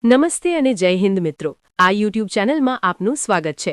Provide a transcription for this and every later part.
નમસ્તે અને જય હિન્દ મિત્રો. આ યુટ્યુબ ચેનલમાં આપનું સ્વાગત છે.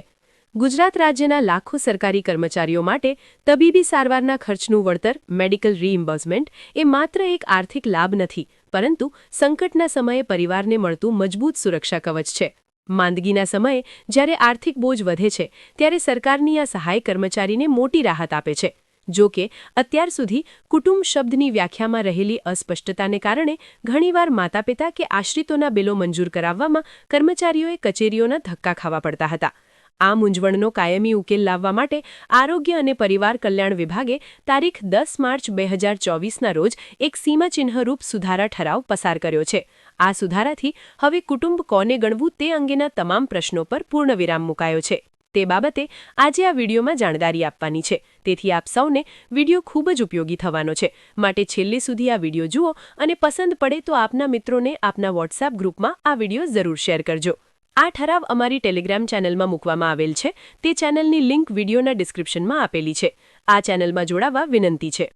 ગુજરાત રાજ્યના લાખો સરકારી કર્મચારીઓ માટે તબીબી સારવારના ખર્ચનું વળતર મેડિકલ રીઇમ્બર્સમેન્ટ એ માત્ર એક આર્થિક લાભ નથી, પરંતુ સંકટના સમયે પરિવારને મળતું મજબૂત સુરક્ષા કવચ છે. માંદગીના સમયે જ્યારે આર્થિક બોજ વધે છે, ત્યારે સરકારની આ સહાય કર્મચારીને મોટી રાહત આપે છે. જો કે અત્યાર સુધી કુટુંબ શબ્દની વ્યાખ્યામાં રહેલી અસ્પષ્ટતાને કારણે ઘણીવાર માતાપિતા કે આશ્રિતોના બિલો મંજૂર કરાવવામાં કર્મચારીઓએ કચેરીઓના ધક્કા ખાવા પડતા હતા. આ મૂંઝવણનો કાયમી ઉકેલ લાવવા માટે આરોગ્ય અને પરિવાર કલ્યાણ વિભાગે તારીખ 10 માર્ચ 2024ના રોજ એક સીમાચિહ્નરૂપ સુધારા ઠરાવ પસાર કર્યો છે. આ સુધારાથી હવે કુટુંબ કોને ગણવું તે અંગેના તમામ પ્રશ્નો પર પૂર્ણવિરામ મુકાયો છે. તે બાબતે આજે આ વિડીયોમાં જાણકારી આપવાની છે. તેથી આપ સૌને વિડીયો ખૂબ જ ઉપયોગી થવાનો છે. માટે છેલ્લે સુધી આ વિડીયો જુઓ અને પસંદ પડે તો આપના મિત્રોને આપના વોટ્સએપ ગ્રુપમાં આ વિડીયો જરૂર શેર કરજો. આ ઠરાવ અમારી ટેલિગ્રામ ચેનલમાં મૂકવામાં આવેલ છે. તે ચેનલની લિંક વિડીયોના ડિસ્ક્રિપ્શનમાં આપેલી છે. આ ચેનલમાં જોડાવા વિનંતી છે.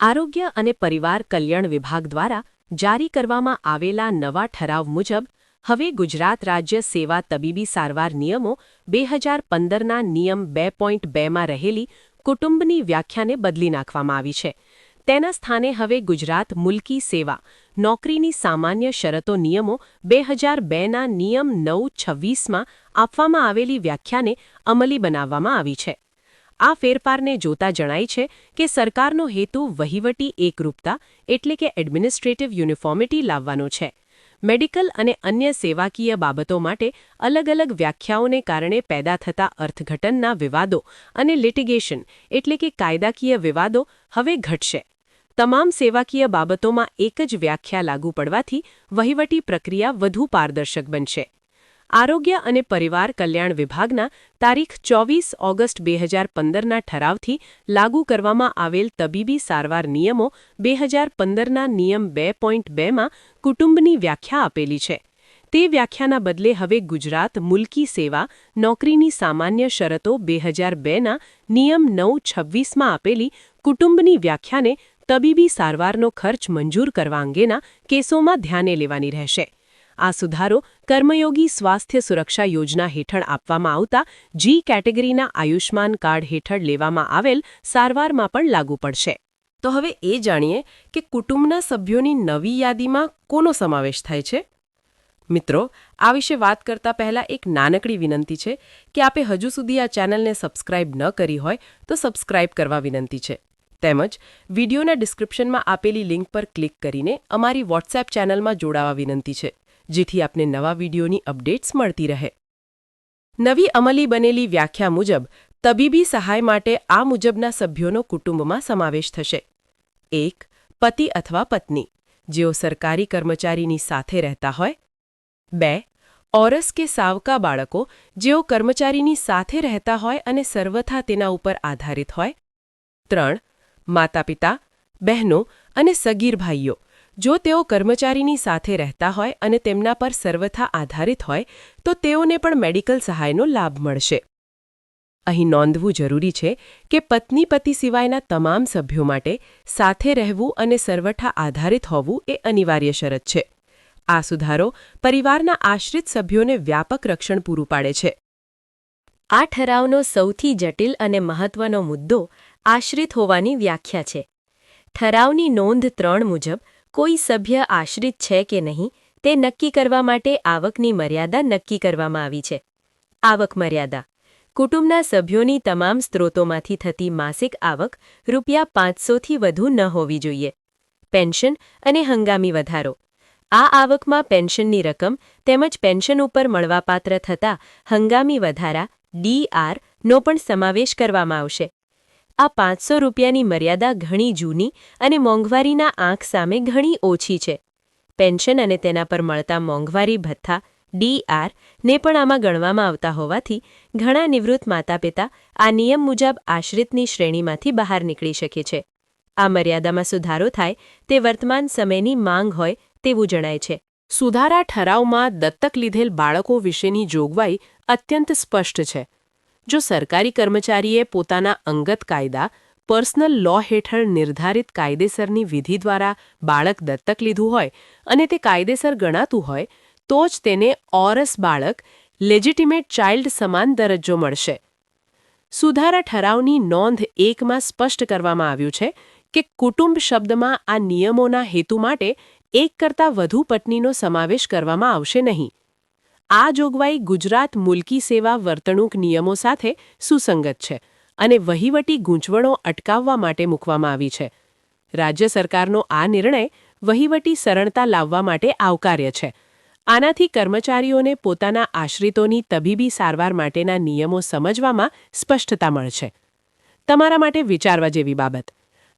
આરોગ્ય અને પરિવાર કલ્યાણ વિભાગ દ્વારા જારી કરવામાં આવેલા નવા ઠરાવ મુજબ હવે ગુજરાત રાજ્ય સેવા તબીબી સારવાર નિયમો 2015ના નિયમ 2.2માં રહેલી કુટુંબની વ્યાખ્યાને બદલી નાખવામાં આવી છે. તેના સ્થાને હવે ગુજરાત મુલ્કી સેવા નોકરીની સામાન્ય શરતો નિયમો 2002ના નિયમ 926માં આપવામાં આવેલી વ્યાખ્યાને અમલી બનાવવામાં આવી છે. આ ફેરફારને જોતા જણાય છે કે સરકારનો હેતુ વહીવટી એકરૂપતા એટલે કે એડમિનિસ્ટ્રેટિવ યુનિફોર્મિટી લાવવાનો છે. મેડિકલ અને અન્ય સેવાકીય બાબતો માટે અલગ અલગ વ્યાખ્યાઓને કારણે પેદા થતા અર્થઘટનના વિવાદો અને લિટિગેશન એટલે કે કાયદાકીય વિવાદો હવે ઘટશે. તમામ સેવાકીય બાબતોમાં એક જ વ્યાખ્યા લાગુ પડવાથી વહીવટી પ્રક્રિયા વધુ પારદર્શક બનશે. આરોગ્ય અને પરિવાર કલ્યાણ વિભાગના તારીખ 24 ઓગસ્ટ 2015ના ઠરાવથી લાગુ કરવામાં આવેલ તબીબી સારવાર નિયમો 2015ના નિયમ 2.2માં કુટુંબની વ્યાખ્યા આપેલી છે. તે વ્યાખ્યાના બદલે હવે ગુજરાત મુલ્કી સેવા નોકરીની સામાન્ય શરતો 2002ના નિયમ 926માં આપેલી કુટુંબની વ્યાખ્યાને તબીબી સારવારનો ખર્ચ મંજૂર કરવા અંગેના કેસોમાં ધ્યાને લેવાની રહેશે. આ સુધારો કર્મયોગી સ્વાસ્થ્ય સુરક્ષા યોજના હેઠળ આપવામાં આવતા જી કેટેગરીના આયુષ્માન કાર્ડ હેઠળ લેવામાં આવેલ સારવારમાં પણ લાગુ પડશે. તો હવે એ જાણીએ કે કુટુંબના સભ્યોની નવી યાદીમાં કોનો સમાવેશ થાય છે. મિત્રો, આ વિશે વાત કરતા પહેલા એક નાનકડી વિનંતી છે કે આપે હજુ સુધી આ ચેનલને સબસ્ક્રાઇબ ન કરી હોય તો સબસ્ક્રાઇબ કરવા વિનંતી છે. તેમજ વિડીયોના ડિસ્ક્રિપ્શનમાં આપેલી લિંક પર ક્લિક કરીને અમારી વોટ્સએપ ચેનલમાં જોડાવા વિનંતી છે, જેથી આપને નવા વિડીયોની અપડેટ્સ મળતી રહે. નવી અમલી બનેલી વ્યાખ્યા મુજબ તબીબી સહાય માટે આ મુજબના સભ્યોનો કુટુંબમાં સમાવેશ થશે. 1. પતિ અથવા પત્ની, જેઓ સરકારી કર્મચારીની સાથે રહેતા હોય. 2. ઓરસ કે સાવકા બાળકો, જેઓ કર્મચારીની સાથે રહેતા હોય અને સર્વથા તેના ઉપર આધારિત હોય. 3. માતા-પિતા, બહેનો અને સગીર ભાઈઓ, જો તેઓ કર્મચારીની સાથે રહેતા હોય અને તેમના પર સર્વથા આધારિત હોય તો તેઓને પણ મેડિકલ સહાયનો લાભ મળશે. અહીં નોંધવું જરૂરી છે કે પત્ની-પતિ સિવાયના તમામ સભ્યો માટે સાથે રહેવું અને સર્વથા આધારિત હોવું એ અનિવાર્ય શરત છે. આ સુધારો પરિવારના આશ્રિત સભ્યોને વ્યાપક રક્ષણ પૂરું પાડે છે. આ ઠરાવનો સૌથી જટિલ અને મહત્વનો મુદ્દો આશ્રિત હોવાની વ્યાખ્યા છે. ઠરાવની નોંધ 3 મુજબ કોઈ સભ્ય આશ્રિત છે કે નહીં તે નક્કી કરવા માટે આવકની મર્યાદા નક્કી કરવામાં આવી છે. આવક મર્યાદા: કુટુંબના સભ્યોની તમામ સ્ત્રોતોમાંથી થતી માસિક આવક ₹500થી વધુ ન હોવી જોઈએ. પેન્શન અને હંગામી વધારો: આ આવકમાં પેન્શનની રકમ તેમજ પેન્શન ઉપર મળવાપાત્ર થતા હંગામી વધારા DR નો પણ સમાવેશ કરવામાં આવશે. આ ₹500ની મર્યાદા ઘણી જૂની અને મોંઘવારીના આંક સામે ઘણી ઓછી છે. પેન્શન અને તેના પર મળતા મોંઘવારી ભથ્થા DR ને પણ આમાં ગણવામાં આવતા હોવાથી ઘણા નિવૃત્ત માતાપિતા આ નિયમ મુજબ આશ્રિતની શ્રેણીમાંથી બહાર નીકળી શકે છે. આ મર્યાદામાં સુધારો થાય તે વર્તમાન સમયની માંગ હોય તેવું જણાય છે. સુધારા ઠરાવમાં દત્તક લીધેલ બાળકો વિશેની જોગવાઈ અત્યંત સ્પષ્ટ છે. જો સરકારી કર્મચારીએ પોતાના અંગત કાયદા પર્સનલ લો હેઠળ નિર્ધારિત કાયદેસરની વિધિ દ્વારા બાળક દત્તક લીધું હોય અને તે કાયદેસર ગણાતું હોય તો જ તેને ઓરસ બાળક લેજિટિમેટ ચાઇલ્ડ સમાન દરજ્જો મળશે. સુધારા ઠરાવની નોંધ 1માં સ્પષ્ટ કરવામાં આવ્યું છે કે કુટુંબ શબ્દમાં આ નિયમોના હેતુ માટે એક કરતાં વધુ પત્નીનો સમાવેશ કરવામાં આવશે નહીં. આ જોગવાઈ ગુજરાત મુલકી સેવા વર્તણૂક નિયમો સાથે સુસંગત છે અને વહીવટી ગૂંચવણો અટકાવવા માટે મૂકવામાં આવી છે. રાજ્ય સરકારનો આ નિર્ણય વહીવટી સરળતા લાવવા માટે આવકાર્ય છે. આનાથી કર્મચારીઓને પોતાના આશ્રિતોની તબીબી સારવાર માટેના નિયમો સમજવામાં સ્પષ્ટતા મળશે. તમારા માટે વિચારવા જેવી બાબત.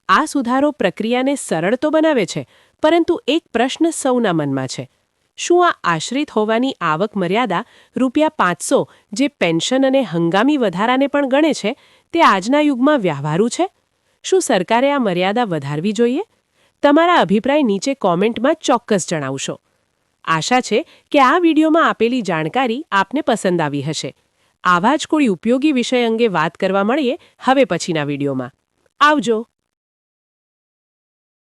આ સુધારો પ્રક્રિયાને સરળ તો બનાવે છે, પરંતુ એક પ્રશ્ન સૌના મનમાં છે. શું આ આશ્રિત હોવાની આવક મર્યાદા ₹500 જે પેન્શન અને હંગામી વધારાને પણ ગણે છે, તે આજના યુગમાં વ્યવહારુ છે? શું સરકારે આ મર્યાદા વધારવી જોઈએ? તમારા અભિપ્રાય નીચે કોમેન્ટમાં ચોક્કસ જણાવશો. આશા છે કે આ વિડીયોમાં આપેલી જાણકારી આપને પસંદ આવી હશે. આવા જ કોઈ ઉપયોગી વિષય અંગે વાત કરવા મળીએ હવે પછીના વિડીયોમાં. આવજો.